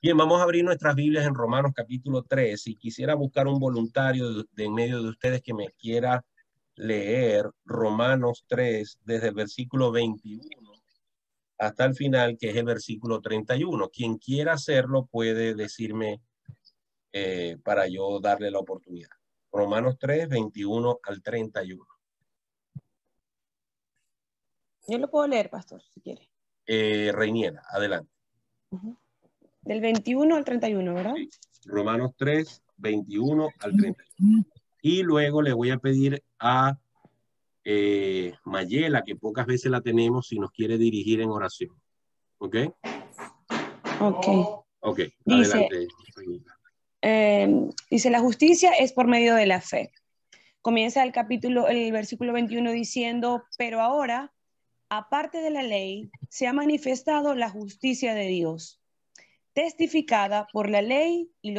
Bien, vamos a abrir nuestras Biblias en Romanos capítulo 3. Y quisiera buscar un voluntario de en medio de ustedes que me quiera leer Romanos 3 desde el versículo 21 hasta el final, que es el versículo 31. Quien quiera hacerlo puede decirme para yo darle la oportunidad. Romanos 3, 21 al 31. Yo lo puedo leer, pastor, si quiere. Reiniera, adelante. Del 21 al 31, ¿verdad? Sí. Romanos 3, 21 al 31. Y luego le voy a pedir a Mayela, que pocas veces la tenemos, si nos quiere dirigir en oración. ¿Ok? Ok. Ok, Dice, adelante. dice, la justicia es por medio de la fe. Comienza el versículo 21 diciendo, pero ahora, aparte de la ley, se ha manifestado la justicia de Dios, testificada por la ley y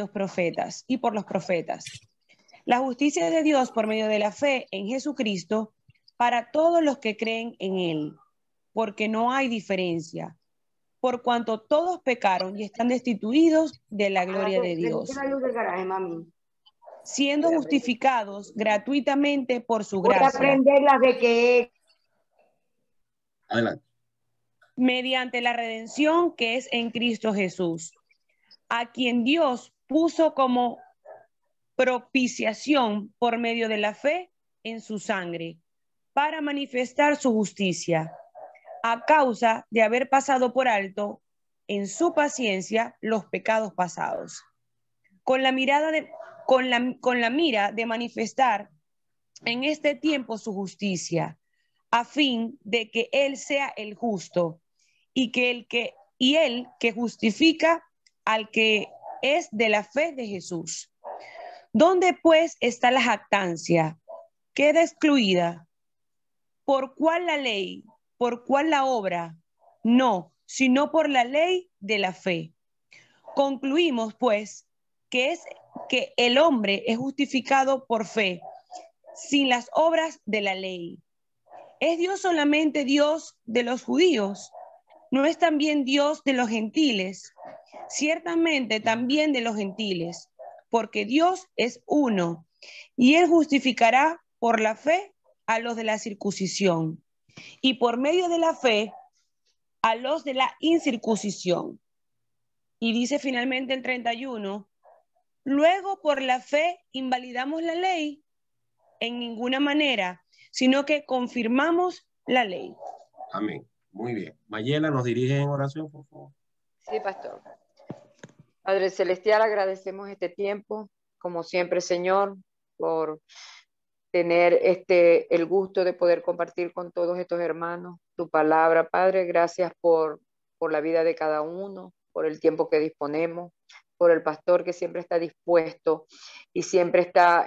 por los profetas. La justicia de Dios por medio de la fe en Jesucristo para todos los que creen en Él, porque no hay diferencia, por cuanto todos pecaron y están destituidos de la gloria de Dios, siendo justificados gratuitamente por su gracia. Voy a aprender las de que... Adelante. Mediante la redención que es en Cristo Jesús, a quien Dios puso como propiciación por medio de la fe en su sangre, para manifestar su justicia, a causa de haber pasado por alto en su paciencia los pecados pasados, con la mira de manifestar en este tiempo su justicia, a fin de que Él sea el justo y él que justifica al que es de la fe de Jesús. ¿Dónde pues está la jactancia? Queda excluida. ¿Por cuál la ley? ¿Por cuál la obra? No, sino por la ley de la fe. Concluimos, pues, que el hombre es justificado por fe, sin las obras de la ley. ¿Es Dios solamente Dios de los judíos? ¿No es también Dios de los gentiles? Ciertamente también de los gentiles, porque Dios es uno, y Él justificará por la fe a los de la circuncisión, y por medio de la fe a los de la incircuncisión. Y dice finalmente el 31, luego por la fe invalidamos la ley en ninguna manera, sino que confirmamos la ley. Amén. Muy bien. Mayela, ¿nos dirige en oración, por favor? Sí, pastor. Padre Celestial, agradecemos este tiempo, como siempre, Señor, por tener el gusto de poder compartir con todos estos hermanos tu palabra. Padre, gracias por la vida de cada uno, por el tiempo que disponemos, por el pastor que siempre está dispuesto y siempre está,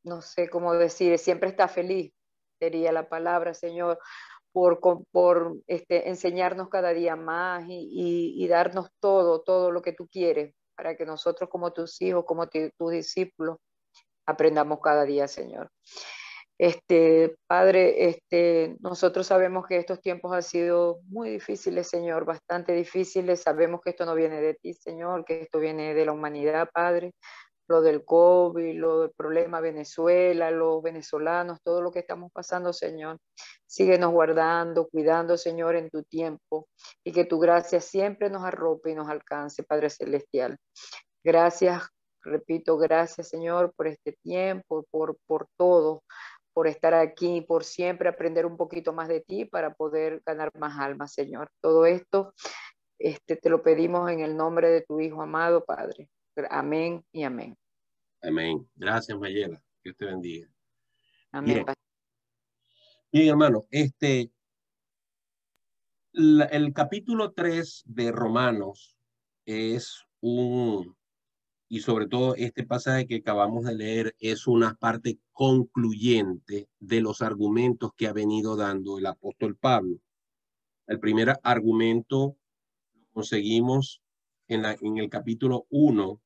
no sé cómo decir, siempre está feliz, sería la palabra, Señor, por enseñarnos cada día más y darnos todo lo que tú quieres para que nosotros como tus hijos, como tus discípulos, aprendamos cada día, Señor. Padre, nosotros sabemos que estos tiempos han sido muy difíciles, Señor, bastante difíciles. Sabemos que esto no viene de ti, Señor, que esto viene de la humanidad, Padre. Lo del COVID, lo del problema Venezuela, los venezolanos, todo lo que estamos pasando, Señor. Síguenos guardando, cuidando, Señor, en tu tiempo, y que tu gracia siempre nos arrope y nos alcance, Padre Celestial. Gracias, repito, gracias, Señor, por este tiempo, por todo, por estar aquí, por siempre aprender un poquito más de ti para poder ganar más almas, Señor. Todo esto te lo pedimos en el nombre de tu Hijo amado, Padre. Amén y amén. Amén. Gracias, Mayela. Dios te bendiga. Amén. Bien, hermano, el capítulo 3 de Romanos es y sobre todo este pasaje que acabamos de leer es una parte concluyente de los argumentos que ha venido dando el apóstol Pablo. El primer argumento lo conseguimos en el capítulo 1,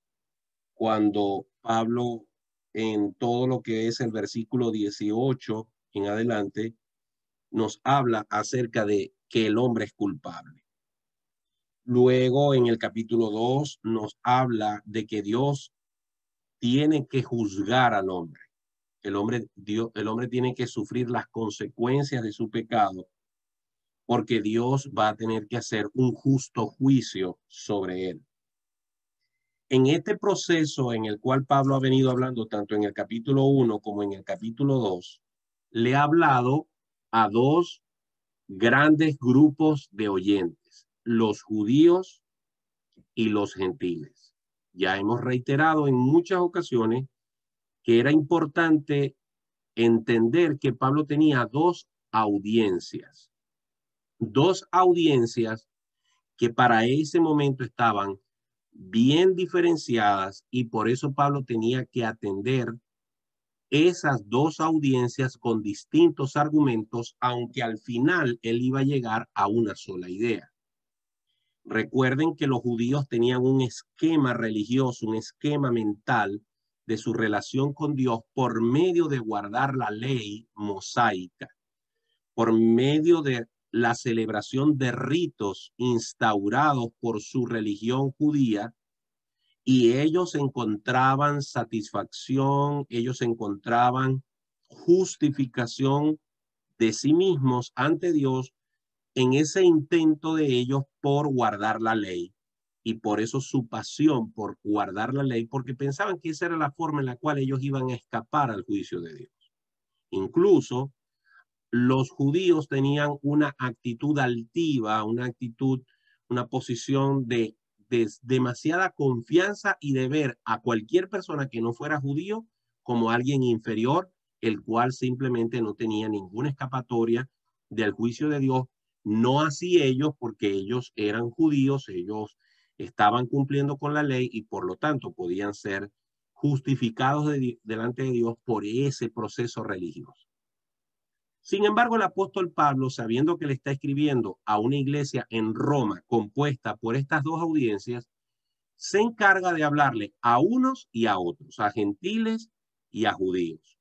cuando Pablo, en todo lo que es el versículo 18 en adelante, nos habla acerca de que el hombre es culpable. Luego en el capítulo 2 nos habla de que Dios tiene que juzgar al hombre. El hombre tiene que sufrir las consecuencias de su pecado, porque Dios va a tener que hacer un justo juicio sobre él. En este proceso en el cual Pablo ha venido hablando tanto en el capítulo 1 como en el capítulo 2, le ha hablado a dos grandes grupos de oyentes, los judíos y los gentiles. Ya hemos reiterado en muchas ocasiones que era importante entender que Pablo tenía dos audiencias que para ese momento estaban bien diferenciadas, y por eso Pablo tenía que atender esas dos audiencias con distintos argumentos, aunque al final él iba a llegar a una sola idea. Recuerden que los judíos tenían un esquema religioso, un esquema mental de su relación con Dios por medio de guardar la ley mosaica, por medio de la celebración de ritos instaurados por su religión judía, y ellos encontraban satisfacción, ellos encontraban justificación de sí mismos ante Dios en ese intento de ellos por guardar la ley. Y por eso su pasión por guardar la ley, porque pensaban que esa era la forma en la cual ellos iban a escapar al juicio de Dios. Incluso los judíos tenían una actitud altiva, una posición de demasiada confianza y de ver a cualquier persona que no fuera judío como alguien inferior, el cual simplemente no tenía ninguna escapatoria del juicio de Dios. No así ellos, porque ellos eran judíos, ellos estaban cumpliendo con la ley y por lo tanto podían ser justificados delante de Dios por ese proceso religioso. Sin embargo, el apóstol Pablo, sabiendo que le está escribiendo a una iglesia en Roma compuesta por estas dos audiencias, se encarga de hablarle a unos y a otros, a gentiles y a judíos.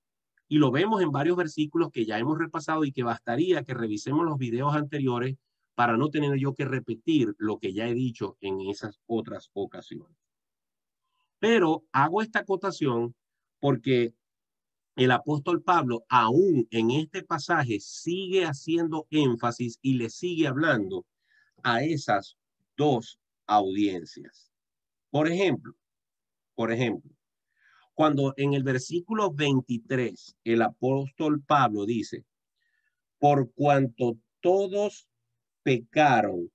Y lo vemos en varios versículos que ya hemos repasado y que bastaría que revisemos los videos anteriores para no tener yo que repetir lo que ya he dicho en esas otras ocasiones. Pero hago esta acotación porque el apóstol Pablo, aún en este pasaje, sigue haciendo énfasis y le sigue hablando a esas dos audiencias. Por ejemplo, cuando en el versículo 23 el apóstol Pablo dice, por cuanto todos pecaron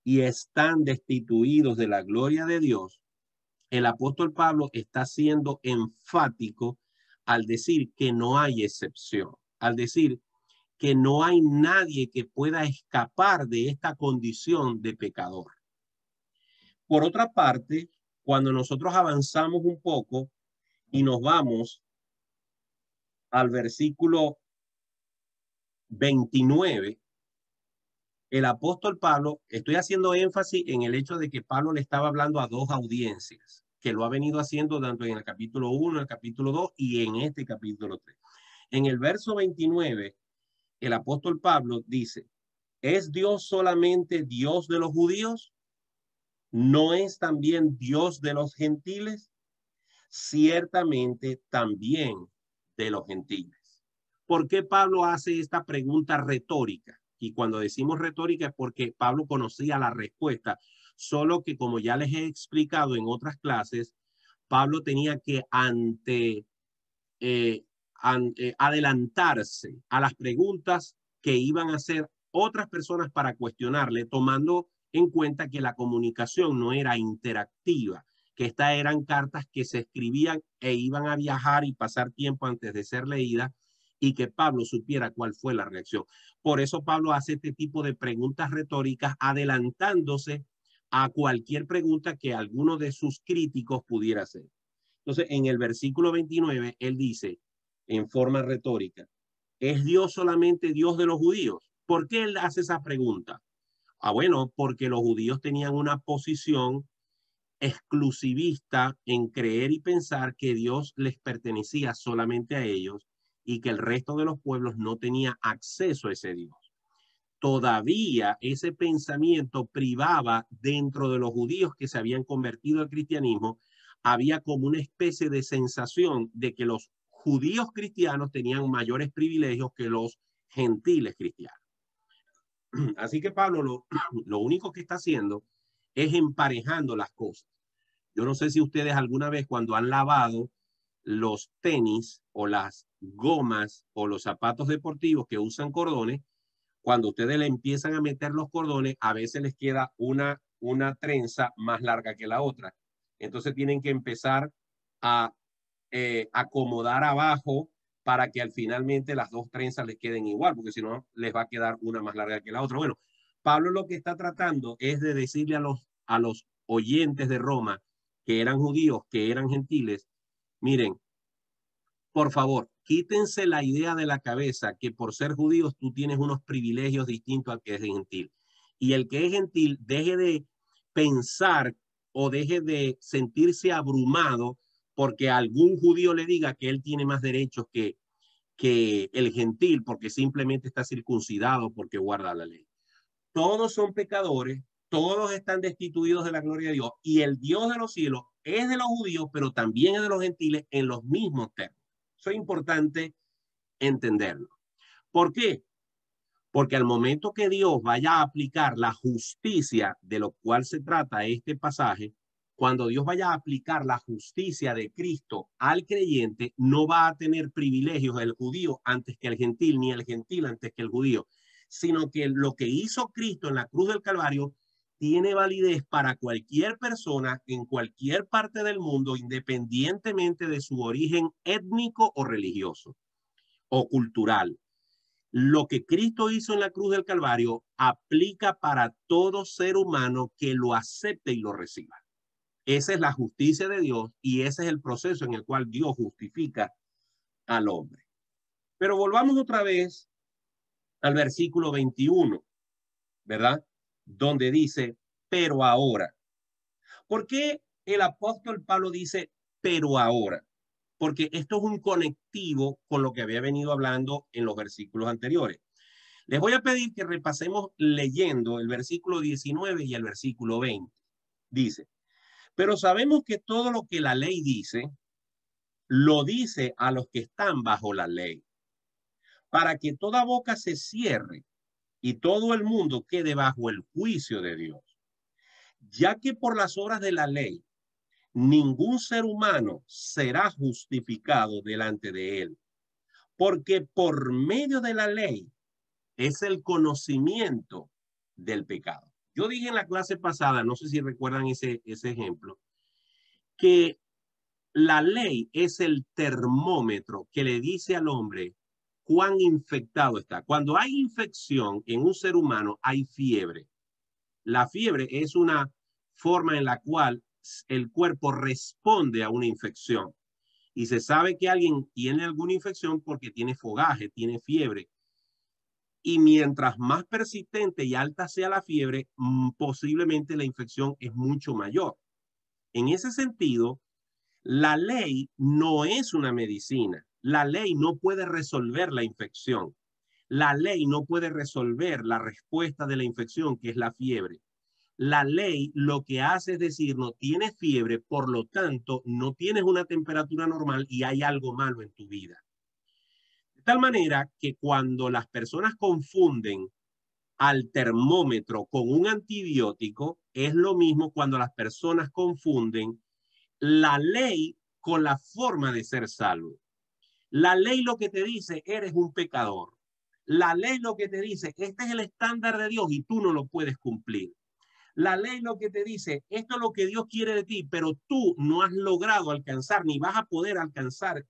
y están destituidos de la gloria de Dios, el apóstol Pablo está siendo enfático al decir que no hay excepción, al decir que no hay nadie que pueda escapar de esta condición de pecador. Por otra parte, cuando nosotros avanzamos un poco y nos vamos al versículo 29, el apóstol Pablo, estoy haciendo énfasis en el hecho de que Pablo le estaba hablando a dos audiencias, que lo ha venido haciendo tanto en el capítulo 1, el capítulo 2 y en este capítulo 3. En el verso 29, el apóstol Pablo dice, ¿es Dios solamente Dios de los judíos? ¿No es también Dios de los gentiles? Ciertamente también de los gentiles. ¿Por qué Pablo hace esta pregunta retórica? Y cuando decimos retórica es porque Pablo conocía la respuesta, solo que como ya les he explicado en otras clases, Pablo tenía que adelantarse a las preguntas que iban a hacer otras personas para cuestionarle, tomando en cuenta que la comunicación no era interactiva, que estas eran cartas que se escribían e iban a viajar y pasar tiempo antes de ser leídas, y que Pablo supiera cuál fue la reacción. Por eso Pablo hace este tipo de preguntas retóricas, adelantándose a cualquier pregunta que alguno de sus críticos pudiera hacer. Entonces, en el versículo 29, él dice, en forma retórica, ¿es Dios solamente Dios de los judíos? ¿Por qué él hace esa pregunta? Bueno, porque los judíos tenían una posición exclusivista en creer y pensar que Dios les pertenecía solamente a ellos y que el resto de los pueblos no tenía acceso a ese Dios. todavía ese pensamiento privaba dentro de los judíos que se habían convertido al cristianismo, había como una especie de sensación de que los judíos cristianos tenían mayores privilegios que los gentiles cristianos. Así que Pablo lo único que está haciendo es emparejando las cosas. Yo no sé si ustedes alguna vez cuando han lavado los tenis o las gomas o los zapatos deportivos que usan cordones, cuando ustedes le empiezan a meter los cordones, a veces les queda una trenza más larga que la otra. Entonces tienen que empezar a acomodar abajo para que al finalmente las dos trenzas les queden igual, porque si no les va a quedar una más larga que la otra. Bueno, Pablo lo que está tratando es de decirle a los oyentes de Roma, que eran judíos, que eran gentiles, miren, por favor, quítense la idea de la cabeza que por ser judíos tú tienes unos privilegios distintos al que es gentil. Y el que es gentil deje de pensar o deje de sentirse abrumado porque algún judío le diga que él tiene más derechos que el gentil porque simplemente está circuncidado, porque guarda la ley. Todos son pecadores, todos están destituidos de la gloria de Dios y el Dios de los cielos es de los judíos, pero también es de los gentiles en los mismos términos. Eso es importante entenderlo. ¿Por qué? Porque al momento que Dios vaya a aplicar la justicia de lo cual se trata este pasaje, cuando Dios vaya a aplicar la justicia de Cristo al creyente, no va a tener privilegios el judío antes que el gentil, ni el gentil antes que el judío, sino que lo que hizo Cristo en la cruz del Calvario tiene validez para cualquier persona en cualquier parte del mundo, independientemente de su origen étnico o religioso o cultural. Lo que Cristo hizo en la cruz del Calvario aplica para todo ser humano que lo acepte y lo reciba. Esa es la justicia de Dios y ese es el proceso en el cual Dios justifica al hombre. Pero volvamos otra vez al versículo 21, ¿verdad? Donde dice, pero ahora. ¿Por qué el apóstol Pablo dice, pero ahora? Porque esto es un conectivo con lo que había venido hablando en los versículos anteriores. Les voy a pedir que repasemos leyendo el versículo 19 y el versículo 20. Dice, pero sabemos que todo lo que la ley dice, lo dice a los que están bajo la ley, para que toda boca se cierre y todo el mundo quede bajo el juicio de Dios. Ya que por las obras de la ley, ningún ser humano será justificado delante de él, porque por medio de la ley es el conocimiento del pecado. Yo dije en la clase pasada, no sé si recuerdan ese ejemplo, que la ley es el termómetro que le dice al hombre cuán infectado está. Cuando hay infección en un ser humano, hay fiebre. La fiebre es una forma en la cual el cuerpo responde a una infección. Y se sabe que alguien tiene alguna infección porque tiene fogaje, tiene fiebre. Y mientras más persistente y alta sea la fiebre, posiblemente la infección es mucho mayor. En ese sentido, la ley no es una medicina. La ley no puede resolver la infección. La ley no puede resolver la respuesta de la infección, que es la fiebre. La ley lo que hace es decir, no tienes fiebre, por lo tanto, no tienes una temperatura normal y hay algo malo en tu vida. De tal manera que cuando las personas confunden al termómetro con un antibiótico, es lo mismo cuando las personas confunden la ley con la forma de ser salvo. La ley lo que te dice, eres un pecador. La ley lo que te dice, este es el estándar de Dios y tú no lo puedes cumplir. La ley lo que te dice, esto es lo que Dios quiere de ti, pero tú no has logrado alcanzar ni vas a poder alcanzar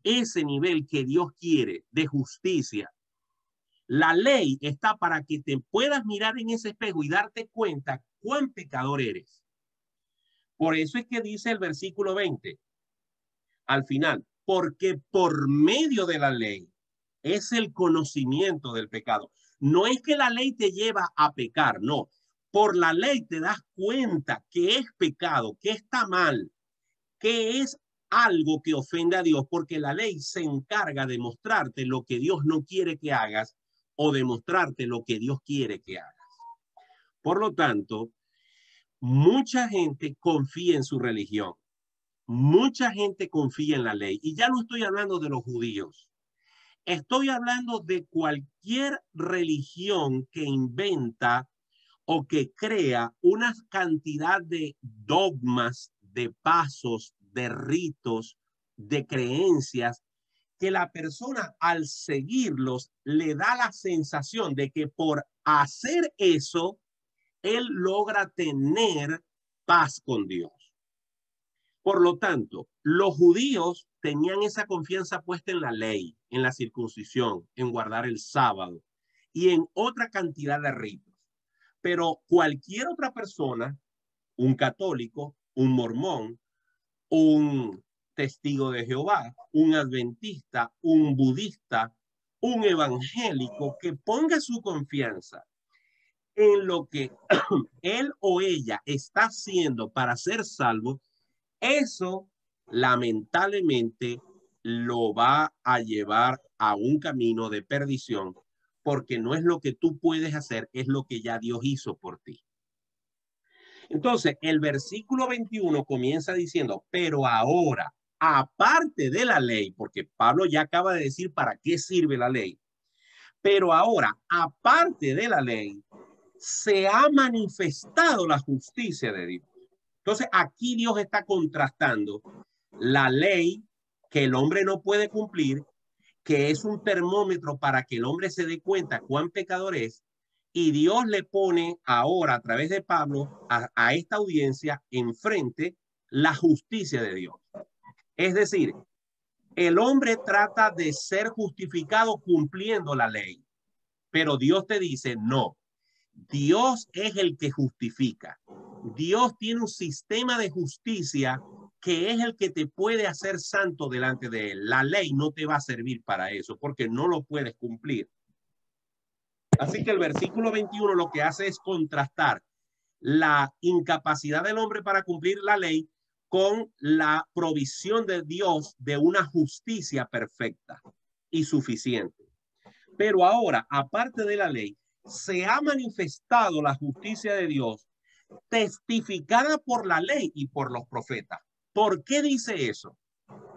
ese nivel que Dios quiere de justicia. La ley está para que te puedas mirar en ese espejo y darte cuenta cuán pecador eres. Por eso es que dice el versículo 20, al final, porque por medio de la ley es el conocimiento del pecado. No es que la ley te lleva a pecar, no. Por la ley te das cuenta que es pecado, que está mal, que es algo que ofende a Dios, porque la ley se encarga de mostrarte lo que Dios no quiere que hagas o demostrarte lo que Dios quiere que hagas. Por lo tanto, mucha gente confía en su religión. Mucha gente confía en la ley. Y ya no estoy hablando de los judíos. Estoy hablando de cualquier religión que inventa o que crea una cantidad de dogmas, de pasos, de ritos, de creencias, que la persona al seguirlos le da la sensación de que por hacer eso, él logra tener paz con Dios. Por lo tanto, los judíos tenían esa confianza puesta en la ley, en la circuncisión, en guardar el sábado y en otra cantidad de ritos. Pero cualquier otra persona, un católico, un mormón, un testigo de Jehová, un adventista, un budista, un evangélico que ponga su confianza en lo que él o ella está haciendo para ser salvo, eso lamentablemente lo va a llevar a un camino de perdición, porque no es lo que tú puedes hacer, es lo que ya Dios hizo por ti. Entonces, el versículo 21 comienza diciendo, pero ahora, aparte de la ley, porque Pablo ya acaba de decir para qué sirve la ley, pero ahora, aparte de la ley, se ha manifestado la justicia de Dios. Entonces, aquí Dios está contrastando la ley que el hombre no puede cumplir, que es un termómetro para que el hombre se dé cuenta cuán pecador es, y Dios le pone ahora a través de Pablo a esta audiencia enfrente la justicia de Dios. Es decir, el hombre trata de ser justificado cumpliendo la ley, pero Dios te dice, no, Dios es el que justifica. Dios tiene un sistema de justicia que es el que te puede hacer santo delante de él. La ley no te va a servir para eso porque no lo puedes cumplir. Así que el versículo 21 lo que hace es contrastar la incapacidad del hombre para cumplir la ley con la provisión de Dios de una justicia perfecta y suficiente. Pero ahora, aparte de la ley, se ha manifestado la justicia de Dios testificada por la ley y por los profetas. ¿Por qué dice eso?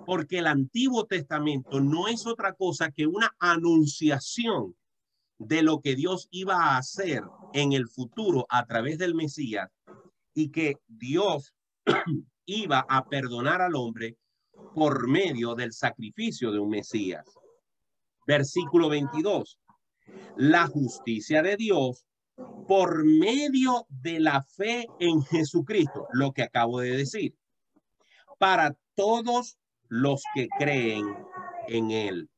Porque el Antiguo Testamento no es otra cosa que una anunciación de lo que Dios iba a hacer en el futuro a través del Mesías y que Dios iba a perdonar al hombre por medio del sacrificio de un Mesías. Versículo 22. La justicia de Dios por medio de la fe en Jesucristo, lo que acabo de decir, para todos los que creen en él.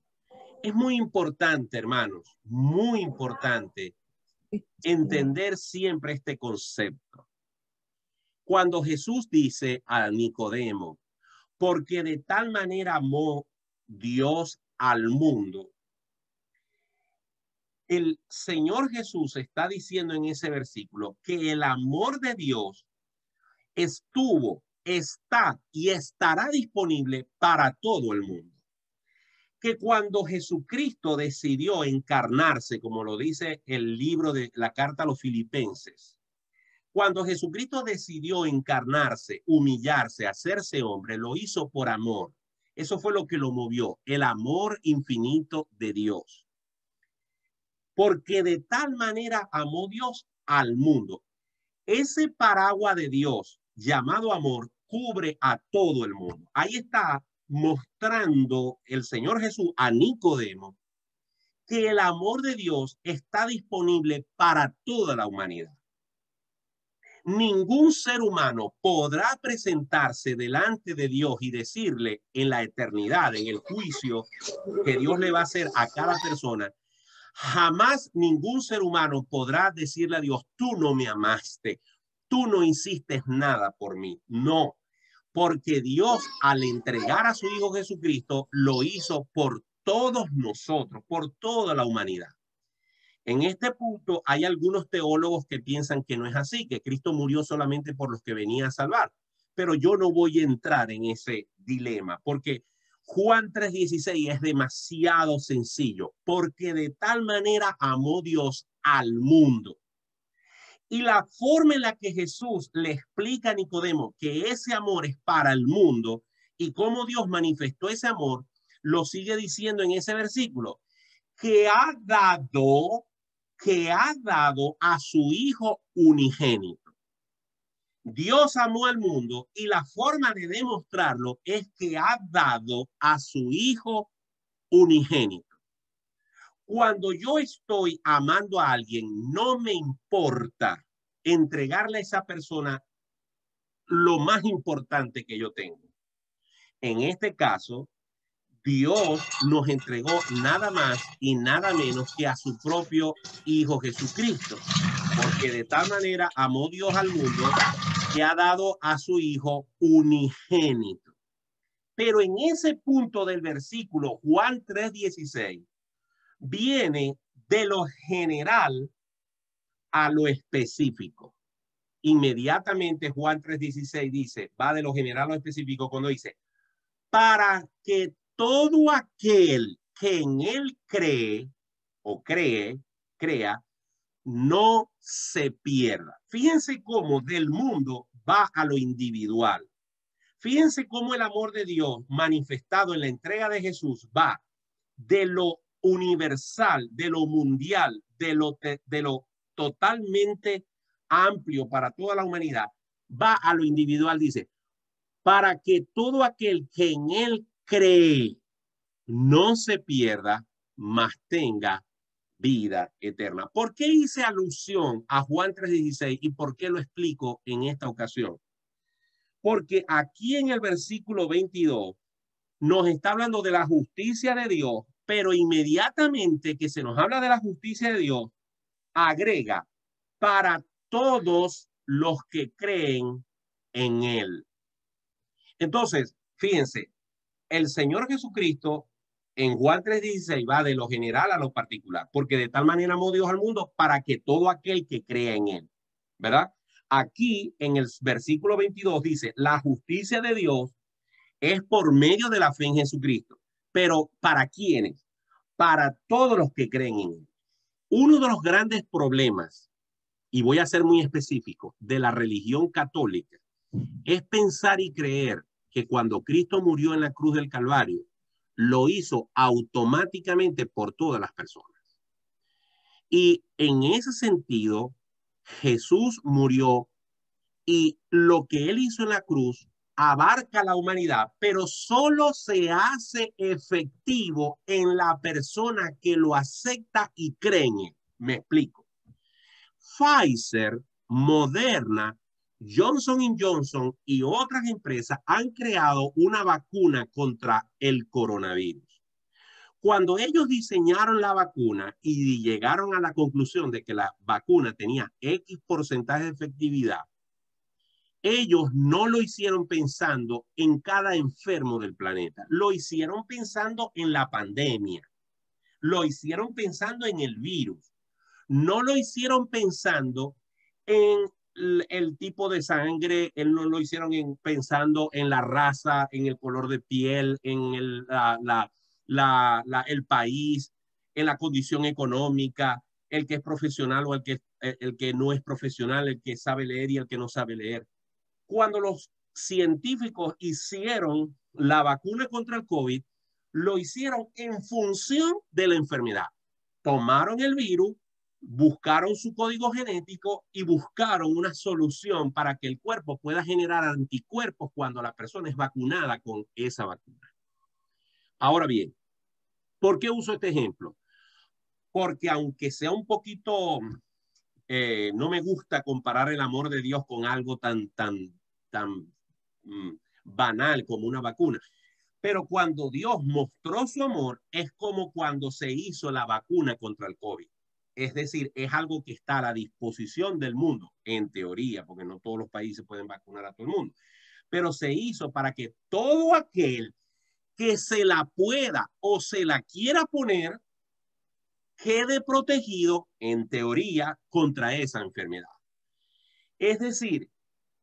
Es muy importante, hermanos, muy importante entender siempre este concepto. Cuando Jesús dice a Nicodemo, porque de tal manera amó Dios al mundo, el Señor Jesús está diciendo en ese versículo que el amor de Dios estuvo, está y estará disponible para todo el mundo. Que cuando Jesucristo decidió encarnarse, como lo dice el libro de la carta a los Filipenses, cuando Jesucristo decidió encarnarse, humillarse, hacerse hombre, lo hizo por amor. Eso fue lo que lo movió, el amor infinito de Dios. Porque de tal manera amó Dios al mundo. Ese paraguas de Dios llamado amor cubre a todo el mundo. Ahí está mostrando el Señor Jesús a Nicodemo que el amor de Dios está disponible para toda la humanidad. Ningún ser humano podrá presentarse delante de Dios y decirle en la eternidad, en el juicio que Dios le va a hacer a cada persona, jamás ningún ser humano podrá decirle a Dios, tú no me amaste, tú no hiciste nada por mí. No, porque Dios al entregar a su Hijo Jesucristo lo hizo por todos nosotros, por toda la humanidad. En este punto hay algunos teólogos que piensan que no es así, que Cristo murió solamente por los que venía a salvar. Pero yo no voy a entrar en ese dilema, porque Juan 3:16 es demasiado sencillo, porque de tal manera amó Dios al mundo. Y la forma en la que Jesús le explica a Nicodemo que ese amor es para el mundo y cómo Dios manifestó ese amor, lo sigue diciendo en ese versículo, que ha dado a su Hijo unigénito. Dios amó al mundo y la forma de demostrarlo es que ha dado a su Hijo unigénito. Cuando yo estoy amando a alguien, no me importa entregarle a esa persona lo más importante que yo tengo. En este caso, Dios nos entregó nada más y nada menos que a su propio Hijo Jesucristo, porque de tal manera amó Dios al mundo que ha dado a su Hijo unigénito. Pero en ese punto del versículo, Juan 3:16, viene de lo general a lo específico. Inmediatamente Juan 3:16 dice, va de lo general a lo específico cuando dice, para que todo aquel que en él cree o crea, no se pierda. Fíjense cómo del mundo va a lo individual. Fíjense cómo el amor de Dios manifestado en la entrega de Jesús va de lo universal, de lo mundial, de lo totalmente amplio para toda la humanidad, va a lo individual, dice, para que todo aquel que en él cree no se pierda, mas tenga vida eterna. ¿Por qué hice alusión a Juan 3:16 y por qué lo explico en esta ocasión? Porque aquí en el versículo 22 nos está hablando de la justicia de Dios, pero inmediatamente que se nos habla de la justicia de Dios, agrega para todos los que creen en él. Entonces, fíjense, el Señor Jesucristo en Juan 3:16 va de lo general a lo particular, porque de tal manera amó Dios al mundo para que todo aquel que crea en él, ¿verdad? Aquí en el versículo 22 dice, la justicia de Dios es por medio de la fe en Jesucristo. Pero ¿para quiénes? Para todos los que creen en él. Uno de los grandes problemas, y voy a ser muy específico, de la religión católica, es pensar y creer que cuando Cristo murió en la cruz del Calvario, lo hizo automáticamente por todas las personas. Y en ese sentido, Jesús murió y lo que él hizo en la cruz abarca la humanidad, pero solo se hace efectivo en la persona que lo acepta y cree en él. Me explico. Pfizer, Moderna, Johnson & Johnson y otras empresas han creado una vacuna contra el coronavirus. Cuando ellos diseñaron la vacuna y llegaron a la conclusión de que la vacuna tenía X porcentaje de efectividad, ellos no lo hicieron pensando en cada enfermo del planeta, lo hicieron pensando en la pandemia, lo hicieron pensando en el virus, no lo hicieron pensando en el tipo de sangre, no lo hicieron pensando en la raza, en el color de piel, en el país, en la condición económica, el que es profesional o el que no es profesional, el que sabe leer y el que no sabe leer. Cuando los científicos hicieron la vacuna contra el COVID, lo hicieron en función de la enfermedad. Tomaron el virus, buscaron su código genético y buscaron una solución para que el cuerpo pueda generar anticuerpos cuando la persona es vacunada con esa vacuna. Ahora bien, ¿por qué uso este ejemplo? Porque aunque sea un poquito, no me gusta comparar el amor de Dios con algo tan banal como una vacuna. Pero cuando Dios mostró su amor, es como cuando se hizo la vacuna contra el COVID. Es decir, es algo que está a la disposición del mundo, en teoría, porque no todos los países pueden vacunar a todo el mundo. Pero se hizo para que todo aquel que se la pueda o se la quiera poner, quede protegido, en teoría, contra esa enfermedad. Es decir,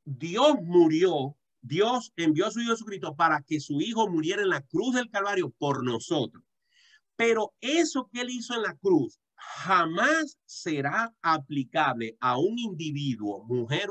Dios murió Dios envió a su Hijo Jesucristo para que su Hijo muriera en la cruz del Calvario por nosotros. Pero eso que él hizo en la cruz jamás será aplicable a un individuo, mujer